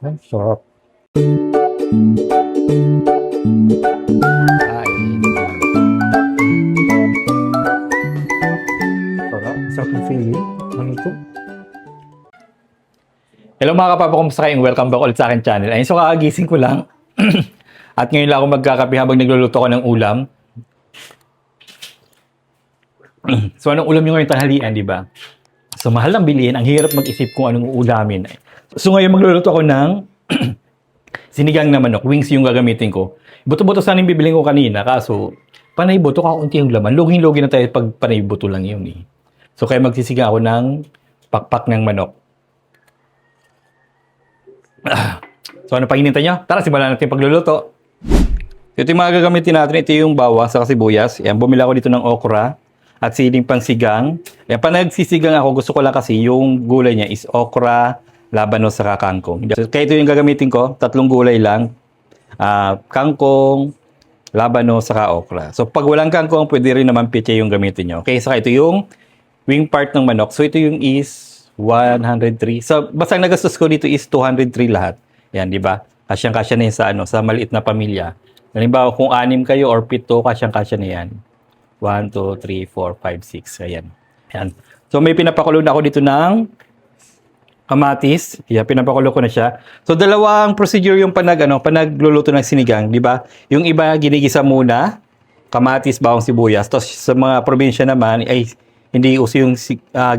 Ang sarap. Sarap. Sarap ng feeling. Ano ito? Hello mga kapapa, kumusta kayong? Welcome back ulit sa akin channel. Ayun, so kakagising ko lang. At ngayon lang ako magkakape habang nagluluto ko ng ulam. So anong ulam nyo ngayon tanghalian, di ba? So mahal ang bilihin, ang hirap mag-isip kung anong ulamin. So ngayon magluluto ako ng sinigang na manok, wings yung gagamitin ko. Buto-buto sana yung bibiling ko kanina, kaso panay buto, kaunti yung laman. Luging-lugi na tayo pag panay buto lang yun eh. So kaya magsisigang ako ng pakpak ng manok. So ano pang hinintay nyo? Tara, simulan natin yung pagluluto. Ito yung mga gagamitin natin. Ito yung bawang sa sibuyas. Yan, bumila ako dito ng okra at siling pansigang. Yan, pa nagsisigang ako, gusto ko lang kasi yung gulay niya is okra, labanos, saka kangkong. Kaya ito yung gagamitin ko, 3 gulay lang. Kangkong, labanos, saka okra. So pag walang kangkong, pwede rin naman peche yung gamitin nyo. Okay, saka ito yung wing part ng manok. So ito yung is 103. So basta nagastos ko dito is 203 lahat. Yan, di ba? Kasyang-kasya na yun sa, sa maliit na pamilya. Halimbawa, kung 6 kayo or 7, kasyang-kasya na yan. 1, 2, 3, 4, 5, 6. Ayan. Ayan. So may pinapakulo na ako dito ng kamatis. Yeah, pinapakulo ko na siya. So dalawang procedure yung panagluluto ng sinigang, di ba? Yung iba ginigisa muna, kamatis, bawang sibuyas. Tapos sa mga probinsya naman ay hindi uso yung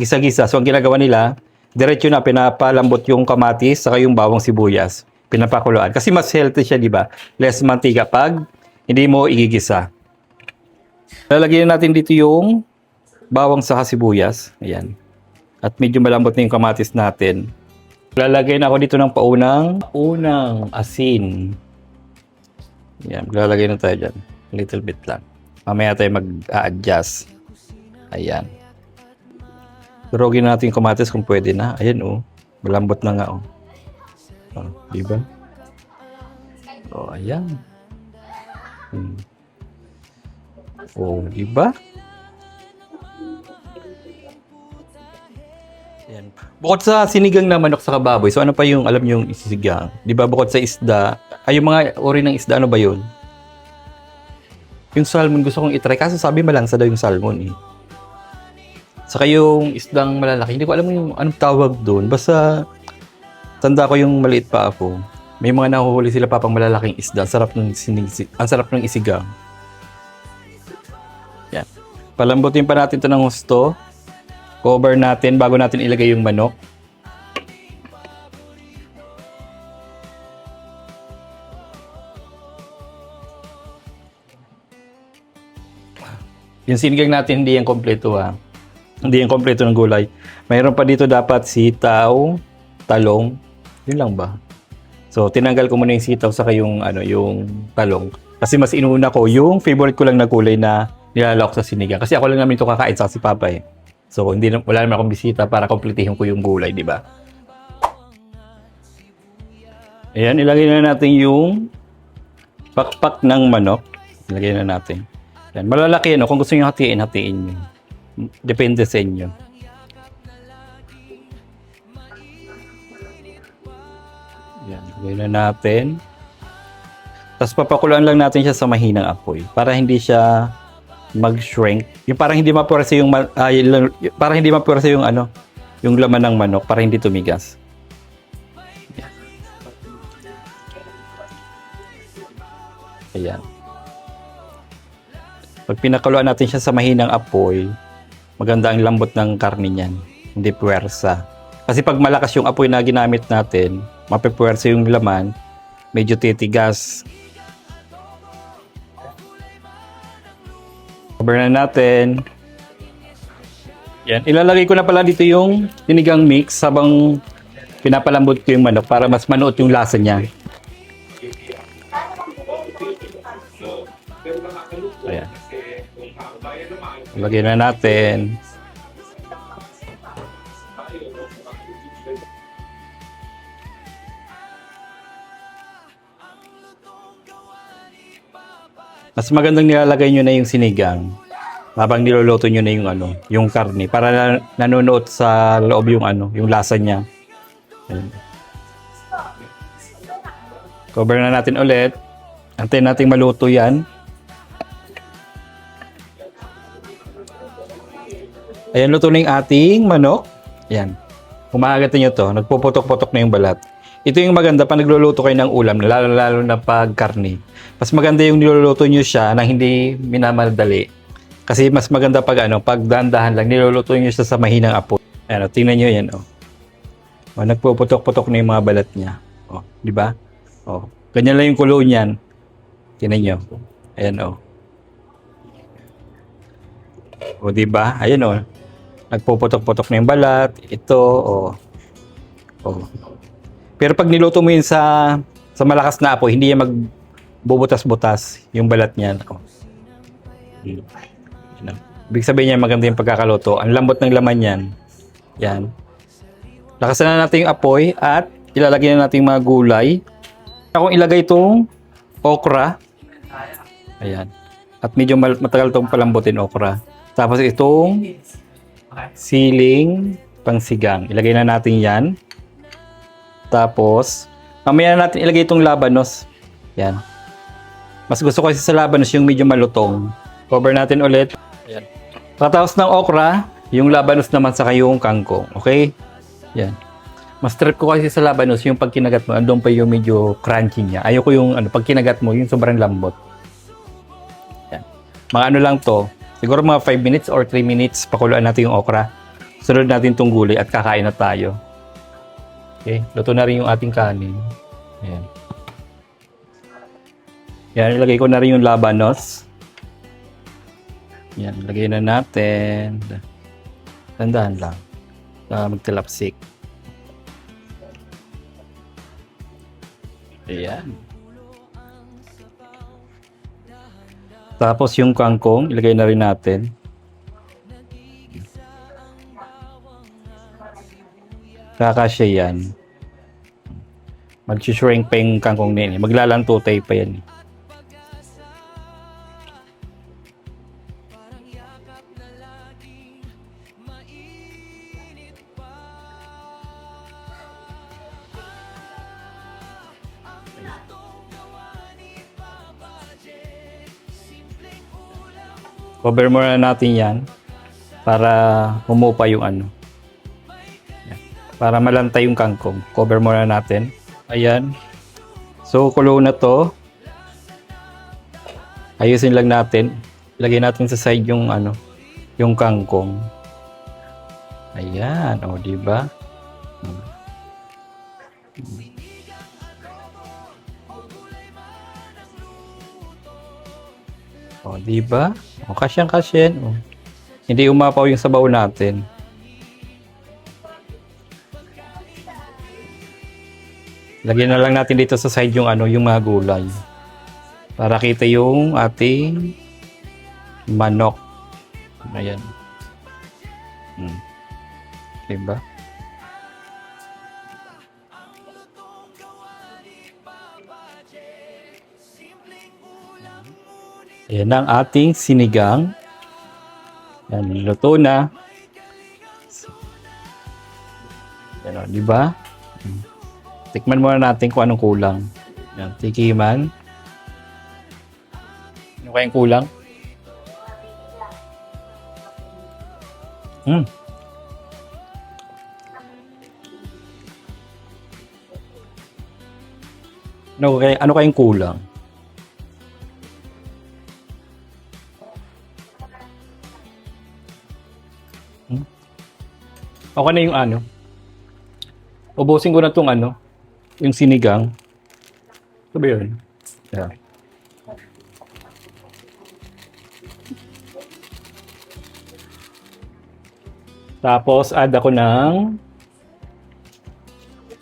gisa-gisa. So ang ginagawa nila, diretso na pinapalambot yung kamatis saka yung bawang sibuyas. Pinapakuluan. Kasi mas healthy siya, di ba? Less mantika pag hindi mo igigisa. Lalagyan natin dito yung bawang saka sibuyas. Ayan. At medyo malambot na yung kamatis natin. Lalagay na ako dito ng unang asin. Ayan, lalagay na tayo dyan. A little bit lang. Mamaya tayo mag-a-adjust. Ayan. Durogin natin yung kamatis kung pwede na. Ayan oh. Malambot na nga oh. Oh, diba? Oh, ayan. Oh, diba? Ayan. Bukod sa sinigang na manok sa baboy, so ano pa yung alam yung isisigang? Di ba bukod sa isda, ay yung mga uri ng isda, ano ba yun? Yung salmon gusto kong itry, kasi sabi malansa daw yung salmon eh. Saka yung isdang malalaki, hindi ko alam yung anong tawag doon. Basta tanda ko yung maliit pa ako. May mga nahuhuli sila papang malalaking isda. Ang sarap ng isigang. Yan. Palambutin pa natin ito ng husto. Cover natin bago natin ilagay yung manok. Yung sinigang natin hindi yan kompleto ha. Hindi yan kompleto ng gulay. Mayroon pa dito dapat sitaw, talong. Yun lang ba? So tinanggal ko muna yung sitaw saka yung yung talong. Kasi mas inuuna ko yung favorite ko lang na gulay na nilalawak sa sinigang. Kasi ako lang namin ito kakain sa si Papa eh. So, wala naman akong bisita para kompletihin ko yung gulay, di ba? Ayan, ilagay na natin yung pakpak ng manok. Ilagay na natin. Ayan, malalaki yan. Kung gusto nyo hatiin, hatiin nyo. Depende sa inyo. Ayan, ilagay na natin. Tapos papakuluan lang natin siya sa mahinang apoy para hindi siya mag-shrink. Yung parang hindi mapurasa yung parang hindi mapurasa yung yung laman ng manok para hindi tumigas. Ayan. Ayan. Pag pinakuluan natin siya sa mahinang apoy, maganda ang lambot ng karne niyan. Hindi puwersa. Kasi pag malakas yung apoy na ginamit natin, mapipuwersa yung laman, medyo titigas. Cover na natin. Yan. Ilalagay ko na pala dito yung sinigang mix habang pinapalambot ko yung manok para mas manuot yung lasa niya. Ayan. Ilagay na natin. Mas magandang nilalagay nyo na yung sinigang habang niluluto nyo na yung yung karne para nanonood sa loob yung yung lasa niya. Ayan. Cover na natin ulit. Antayin natin maluto yan. Ayan, luto na yung ating manok. Ayan. Kumakagat nyo to. Nagpuputok-putok na yung balat. Ito yung maganda pag nagluluto kayo ng ulam, lalo na pag karne. Mas maganda yung niluluto nyo siya na hindi minamadali. Kasi mas maganda pag pag dahan-dahan lang, niluluto nyo siya sa mahinang apoy. Ayan, tingnan nyo yan. Nagpuputok-putok na yung mga balat niya. Di ba? Ganyan lang yung kulo niyan. Tingnan nyo. Ayan, di ba? Ayan, nagpuputok-putok na yung balat. Ito, Pero pag niluto mo yun sa malakas na apoy, hindi yan magbubutas-butas yung balat niyan. Ibig sabihin niya maganda yung pagkakaluto. Ang lambot ng laman niyan. Yan. Lakasan na natin yung apoy at ilalagay na natin yung mga gulay. Akong ilagay itong okra. Ayan. At medyo matagal itong palambutin okra. Tapos itong siling pangsigang. Ilagay na natin yan. Tapos, mamaya na natin ilagay itong labanos. Yan. Mas gusto ko kasi sa labanos yung medyo malutong. Cover natin ulit. Ayan. Pagkatapos ng okra, yung labanos naman saka yung kangkong. Okay? Yan. Mas trip ko kasi sa labanos yung pag kinagat mo, andun pa yung medyo crunchy niya. Ayoko yung pag kinagat mo, yung sobrang lambot. Yan. Mga lang to. Siguro mga 5 minutes or 3 minutes pakuluan natin yung okra. Sunod natin itong gulay at kakain na tayo. Okay, luto na rin yung ating kanin. Ayan. Yan, ilagay ko na rin yung labanos. Yan, ilagay na natin. Tandaan lang. Magtilapsik. Ayan. Tapos yung kangkong, ilagay na rin natin. Kakasya yan. Mag-shrink pa yung kangkong na yan. Maglalantutay pa yan. Cover muna natin yan para humupa yung para malantay yung kangkong. Cover muna natin. Ayan. So, kulo na to. Ayusin lang natin. Ilagay natin sa side yung yung kangkong. Ayan, di ba? Di ba? Kasyang-kasyan. Hindi umapaw yung sabaw natin. Lagyan na lang natin dito sa side yung yung mga gulay. Para kita yung ating manok. Ayan. Diba? Ayan ang ating sinigang. Ayan, luto na. Ayan, diba? Tikman muna natin kung anong kulang. Yan, tikiman. Ano kayang kulang? Ano kayang kulang? Okay na yung ubusin ko na tong yung sinigang. Ito ba yun? Yeah. Tapos, add ako ng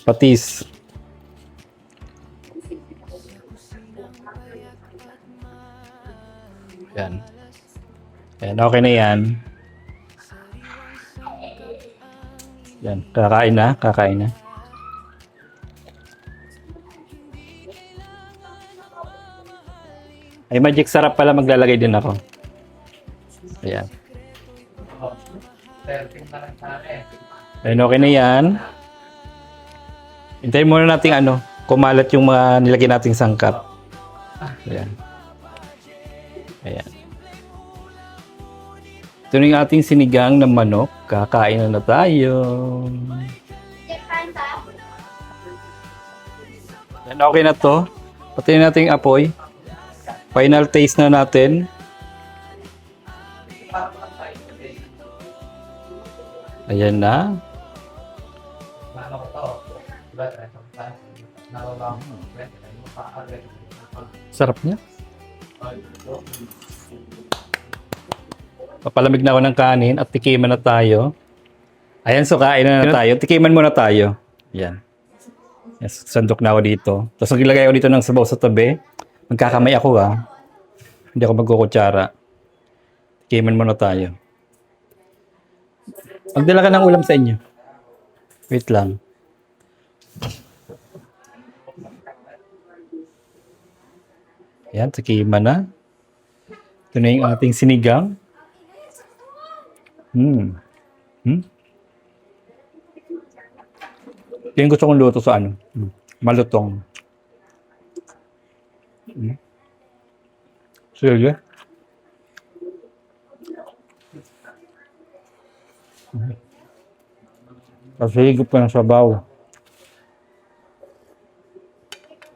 patis. Yan. Yan, okay na yan. Yan, kakain na. Ay, magic sarap pala, maglalagay din ako. Ayan. Ayan, okay na yan. Hintayin muna natin kumalat yung mga nilagay nating sangkap. Ayan. Ayan. Ito na yung ating sinigang na manok. Kakain na tayo. Yan, okay na to. Patayin natin yung apoy. Final taste na natin. Ayan na. Sarap niya. Papalamig na ako ng kanin at tikiman na tayo. Ayan, so kain na tayo. Tikiman muna tayo. Ayan. Yes, sandok na ako dito. Tapos maglagay ako dito ng sabaw sa tabi. Magkakamay ako Hindi ako magkukutsara. Tikiman muna tayo. Magdala ka ng ulam sa inyo. Wait lang. Ayan, tikiman na. Ito na yung ating sinigang. Yung gusto kong luto sa malutong. Sige. Kasi higop ka ng sabaw.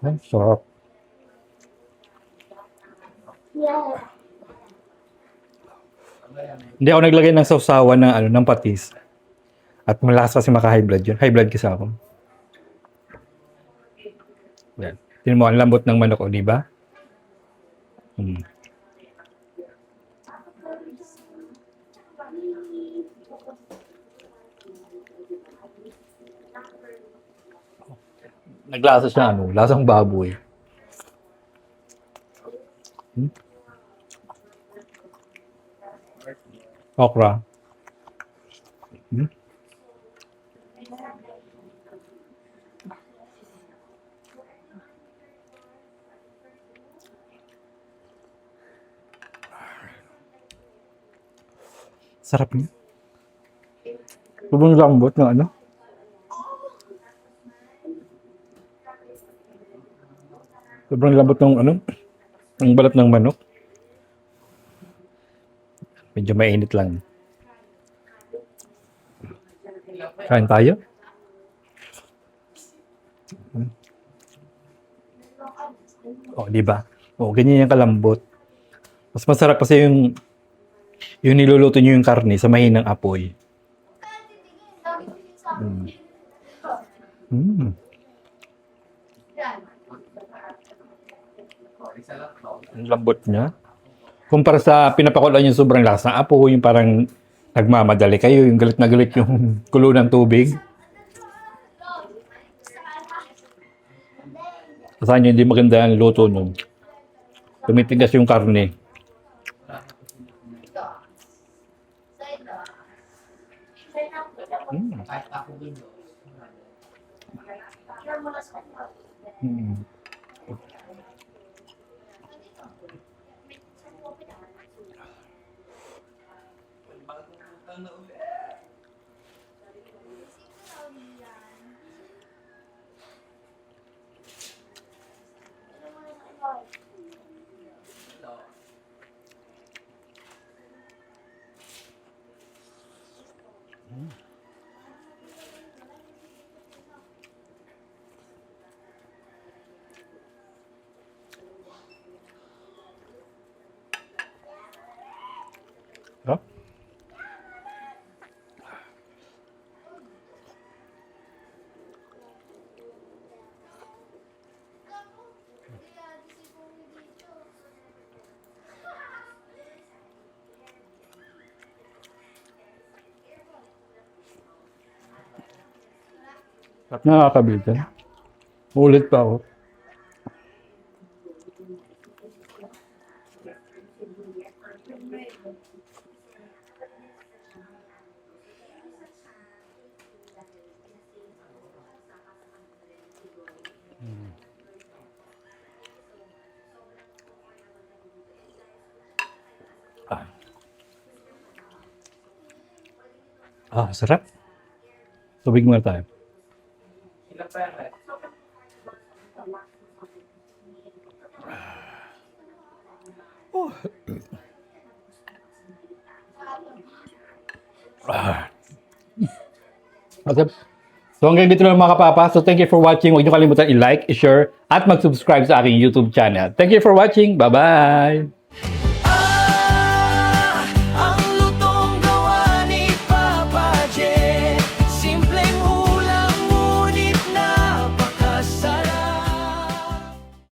Ay, sarap. Hindi ako naglagay ng sausawan ng patis. At malakas kasi maka-high blood yun. High blood kasi ako. Yan. Tingnan mo, ang lambot ng manok, di ba? Naglasa siya, lasang baboy. Okra. Sarap niya. Sobrang lambot ng Sobrang lambot ng ang balat ng manok. Medyo mainit lang. Kain tayo. Di ba? Ganyan yung kalambot. Mas masarap kasi yung niluluto nyo yung karne sa mahinang apoy. Ang lambot niya. Kumpara sa pinapakulan yung sobrang lakas ng apoy, yung parang nagmamadali kayo, yung galit na galit yung kulo ng tubig. Saan nyo hindi maganda ang luto nun? Tumitigas yung karne. Huh? At nakakabitin. Ulit pa ako. Sarap. Tubig muna tayo. Okay. So hanggang dito lang mga kapapa. So thank you for watching. Huwag niyo kalimutan i-like, i-share, at mag-subscribe sa aking YouTube channel. Thank you for watching. Bye-bye!